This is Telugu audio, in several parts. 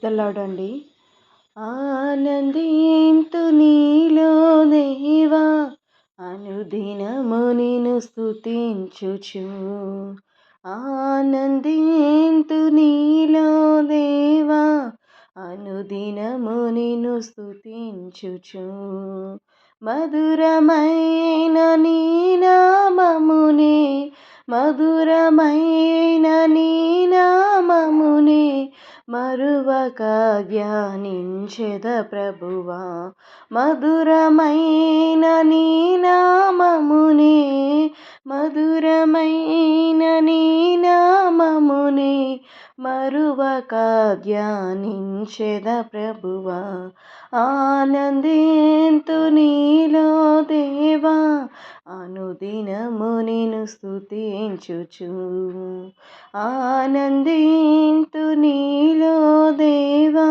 ద లార్డ్ అండి. ఆనందింతు నీలో దేవా, అనుదినము నిన్ను స్తుతించుచు. ఆనందింతు నీలో దేవా, అనుదినము నిన్ను స్తుతించుచు. మధురమైన నీ నామమునే, మధురమైన నీ నామమునే మరువక ధ్యానించెద ప్రభువా. మధురమైన నీ నామమునే, మధురమైన నీ నామమునే మరువక ధ్యానించెద ప్రభువా. ఆనందింతు నీలో దేవా, అనుదినము నిన్ను స్తుతించుచు. ఆనందింతు నీలో దేవా,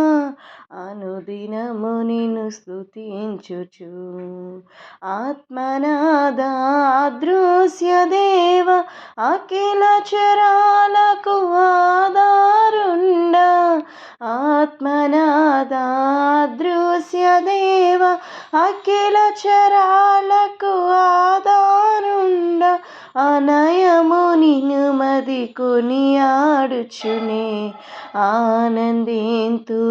అనుదినము నిన్ను స్తుతించుచు. ఆత్మనాద అదృశ్య దేవ, అఖిల చరాలకు ఆధారుండా. ఆత్మనాద అదృశ్య దేవ, అఖిల చరాలకు ఆధారుండా. అనయము నిన్ను మది కొనియాడుచునే, ఆనందింతు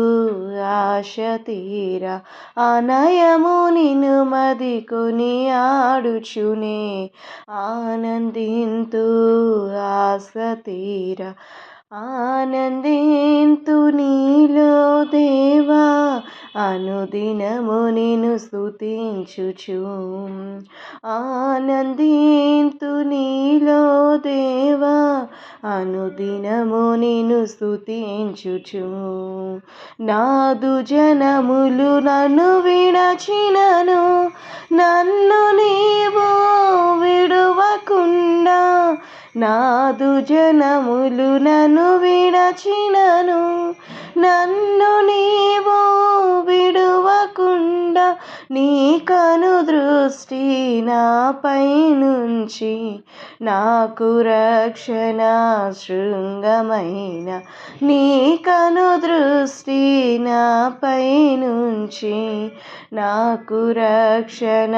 ఆశ తీరా. అనయము నిన్ను మది కొనియాడుచునే, ఆనందింతు ఆశ తీరా. ఆనందింతు నీలో దేవా, అనుదినము నిన్ను స్తుతించుచు. ఆనందింతు నీలో దేవా, అనుదినము నిన్ను స్తుతించుచు. నాదు జనములు నన్ను విడచినను, నన్ను నీవు విడువకుండా. నాదు జనములు నన్ను విడచినను, నన్ను నీవు విడువకుండా. నీ కను దృష్టి నాపై నుంచి, నాకు రక్షణ శృంగమైన. నీ కను దృష్టి నాపై నుంచి, నాకు రక్షణ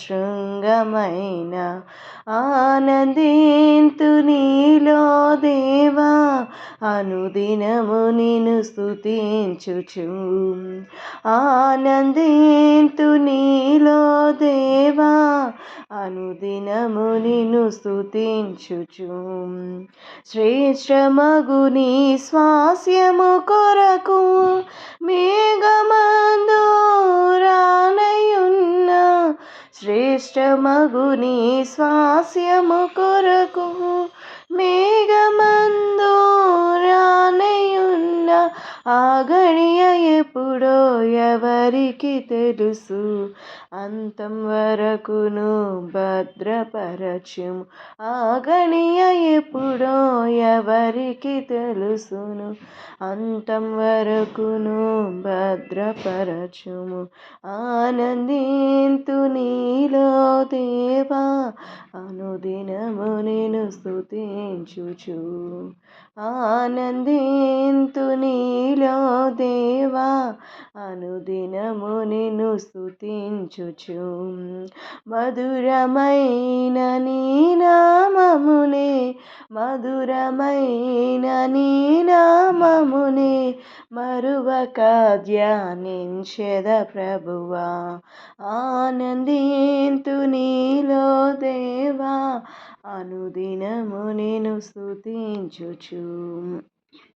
శృంగమైన. ఆనందింతు నీలో దేవా, అనుదినము నిన్ను స్తుతించుచు. ఆనందింతు నీలో దేవా, అనుదినము నిన్ను స్తుతించుచు. శ్రేష్టమగు నీ స్వాస్యము కొరకు మేఘమందు రానయున్న. శ్రేష్టమగు నీ స్వాస్యము కొరకు మేఘమందు రానయున్న. ఆ గడియ ఎప్పుడో ఎవరికి తెలుసు, అంతం వరకును భద్రపరచుము. ఆ గడియ ఎప్పుడో ఎవరికి తెలుసును, అంతం వరకును భద్రపరచుము. ఆనందింతు నీలో దేవా, అనుదినము నిన్ను స్తుతించుచు. ఆనందింతు నీలో దేవా, అనుదినము నిన్ను స్తుతించుచు. మధురమైన నీ నామమునే, మధురమైన నీ నామమునే మరువక ధ్యానించెద ప్రభువా. ఆనందింతు నీలో దేవా, అనుదినము నిన్ను స్తుతించుచు.